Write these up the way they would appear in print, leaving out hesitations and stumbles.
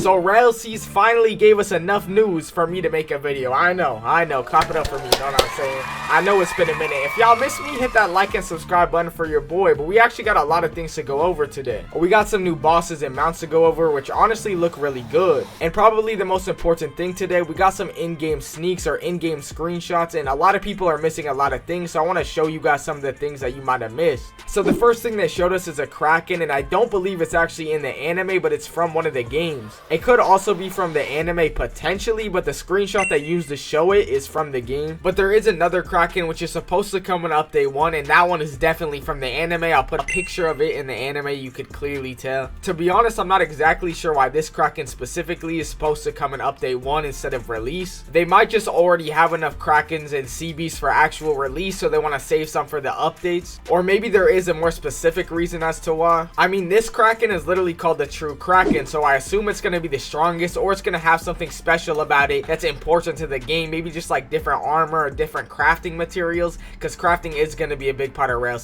So Rell finally gave us enough news for me to make a video. I know, clap it up for me, you know what I'm saying? I know it's been a minute. If y'all miss me, hit that like and subscribe button for your boy, but we actually got a lot of things to go over today. We got some new bosses and mounts to go over, which honestly look really good. And probably the most important thing today, we got some in-game sneaks or in-game screenshots, and a lot of people are missing a lot of things, so I want to show you guys some of the things that you might have missed. So the first thing they showed us is a Kraken, and I don't believe it's actually in the anime, but it's from one of the games. It could also be from the anime potentially, but the screenshot they used to show it is from the game. But there is another Kraken which is supposed to come in update 1, and that one is definitely from the anime. I'll put a picture of it in the anime, you could clearly tell. To be honest, I'm not exactly sure why this Kraken specifically is supposed to come in update 1 instead of release. They might just already have enough Krakens and CBs for actual release, so they want to save some for the updates, or maybe there is a more specific reason as to why. I mean, this Kraken is literally called the true Kraken, so I assume it's going to be the strongest, or it's going to have something special about it that's important to the game, maybe just like different armor or different crafting materials, because crafting is going to be a big part of Rell.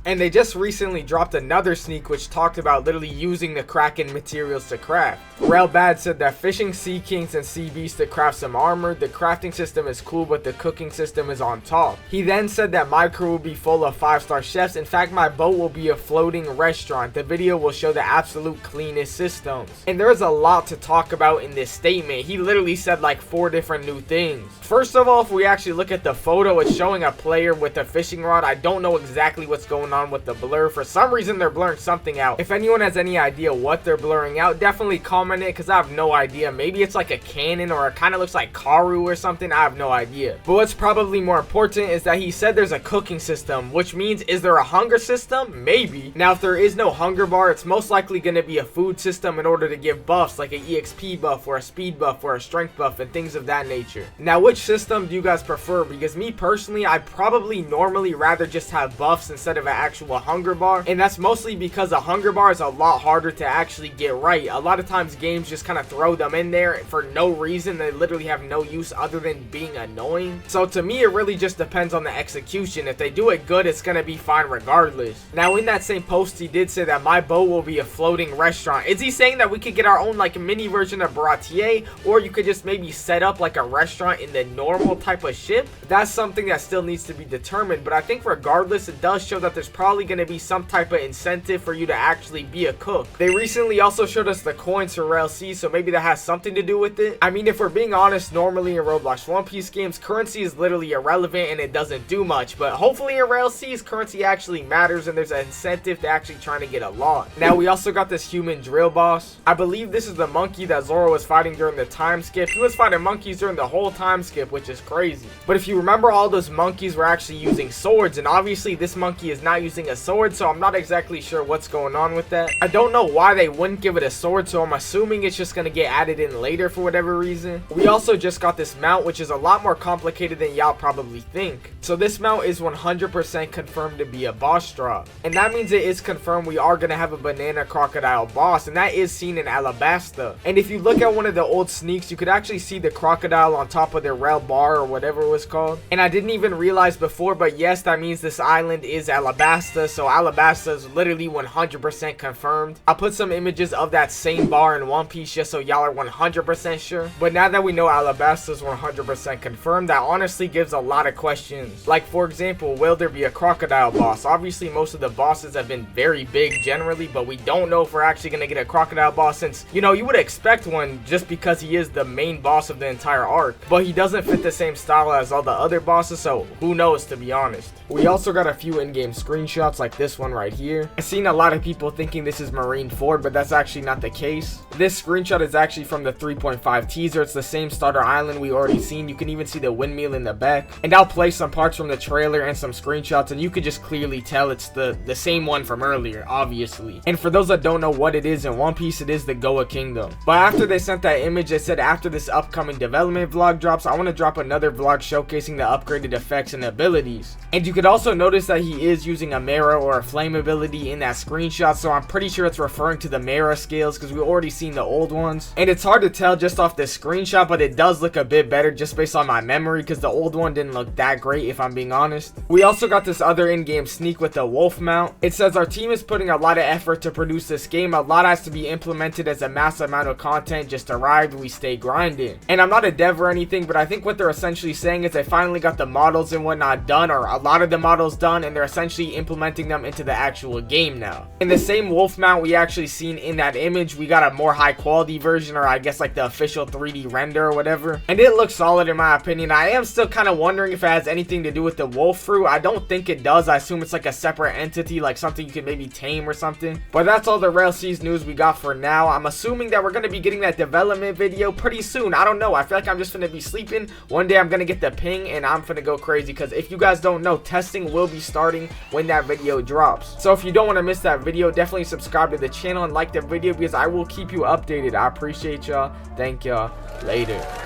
And they just recently dropped another sneak which talked about literally using the Kraken materials to craft. Rell said that fishing sea kings and sea beasts to craft some armor, the crafting system is cool, but the cooking system is on top. He then said that my crew will be full of 5-star chefs. In fact, my boat will be a floating restaurant. The video will show the absolute cleanest systems. And there's a lot to talk about in this statement. He literally said like 4 different new things. First of all, if we actually look at the photo, it's showing a player with a fishing rod. I don't know exactly what's going on with the blur. For some reason, they're blurring something out. If anyone has any idea what they're blurring out, definitely comment it, because I have no idea. Maybe it's like a cannon, or it kind of looks like Karu or something. I have no idea. But what's probably more important is that he said there's a cooking system, which means, is there a hunger system? Maybe. Now, if there is no hunger bar, it's most likely going to be a food system in order to give buffs, like an EXP buff or a speed buff or a strength buff and things of that nature. Now, which system do you guys prefer? Because me personally, I'd probably normally rather just have buffs instead of an actual hunger bar, and that's mostly because a hunger bar is a lot harder to actually get right. A lot of times games just kind of throw them in there for no reason. They literally have no use other than being annoying. So to me, it really just depends on the execution. If they do it good, it's gonna be fine regardless. Now, in that same post, he did say that my boat will be a floating restaurant. Is he saying that we could get our own like mini version of Bratier, or you could just maybe set up like a restaurant in the normal type of ship? That's something that still needs to be determined, but I think regardless, it does show that there's probably going to be some type of incentive for you to actually be a cook. They recently also showed us the coins for Rell, so maybe that has something to do with it. I mean, if we're being honest, normally in Roblox One Piece games, currency is literally irrelevant and it doesn't do much, but hopefully in Rell, currency actually matters and there's an incentive to actually trying to get a lot. Now, we also got this human drill boss. I believe this is the monkey that Zoro was fighting during the time skip. He was fighting monkeys during the whole time skip, which is crazy. But if you remember, all those monkeys were actually using swords, and obviously this monkey is not using a sword, so I'm not exactly sure what's going on with that. I don't know why they wouldn't give it a sword, so I'm assuming it's just going to get added in later for whatever reason. We also just got this mount, which is a lot more complicated than y'all probably think. So this mount is 100% confirmed to be a boss drop, and that means it is confirmed we are going to have a banana crocodile boss, and that is seen in Alabasta. And if you look at one of the old sneaks, you could actually see the crocodile on top of the Rell bar or whatever it was called. And I didn't even realize before, but yes, that means this island is Alabasta, so Alabasta is literally 100% confirmed. I'll put some images of that same bar in One Piece just so y'all are 100% sure. But now that we know Alabasta is 100% confirmed, that honestly gives a lot of questions. Like, for example, will there be a crocodile boss? Obviously, most of the bosses have been very big generally, but we don't know if we're actually going to get a crocodile boss, since, you know, you would expect one just because he is the main boss of the entire arc, but he doesn't fit the same style as all the other bosses, so who knows, to be honest. We also got a few in-game screenshots like this one right here. I've seen a lot of people thinking this is Marineford, but that's actually not the case. This screenshot is actually from the 3.5 teaser. It's the same starter island we already seen. You can even see the windmill in the back, and I'll play some parts from the trailer and some screenshots, and you could just clearly tell it's the same one from earlier, obviously. And for those that don't know what it is in One Piece, it is the Goa Kingdom. But after they sent that image, they said after this upcoming development vlog drops, I want to drop another vlog showcasing the upgraded effects and abilities. And you could also notice that he is using a Mera or a flame ability in that screenshot, so I'm pretty sure it's referring to the Mera scales, because we already seen the old ones. And it's hard to tell just off this screenshot, but it does look a bit better just based on my memory, because the old one didn't look that great if I'm being honest. We also got this other in-game sneak with the wolf mount. It says our team is putting a lot of effort to produce this game. A lot has to be implemented as a mass amount of content just arrived. We stay grinding. And I'm not a dev or anything, but I think what they're essentially saying is they finally got the models and whatnot done, or a lot of the models done, and they're essentially implementing them into the actual game now. In the same wolf mount we actually seen in that image, we got a more high quality version, or I guess like the official 3D render or whatever, and it looks solid in my opinion. I am still kind of wondering if it has anything to do with the wolf fruit. I don't think it does. I assume it's like a separate entity, like something you can maybe tame or something. But that's all the Rell Seas news we got for now. I'm assuming that we're going to be getting that development video pretty soon. I don't know. I feel like I'm just going to be sleeping. One day I'm going to get the ping and I'm going to go crazy, because if you guys don't know, testing will be starting when that video drops. So if you don't want to miss that video, definitely subscribe to the channel and like the video, because I will keep you updated. I appreciate y'all. Thank y'all. Later.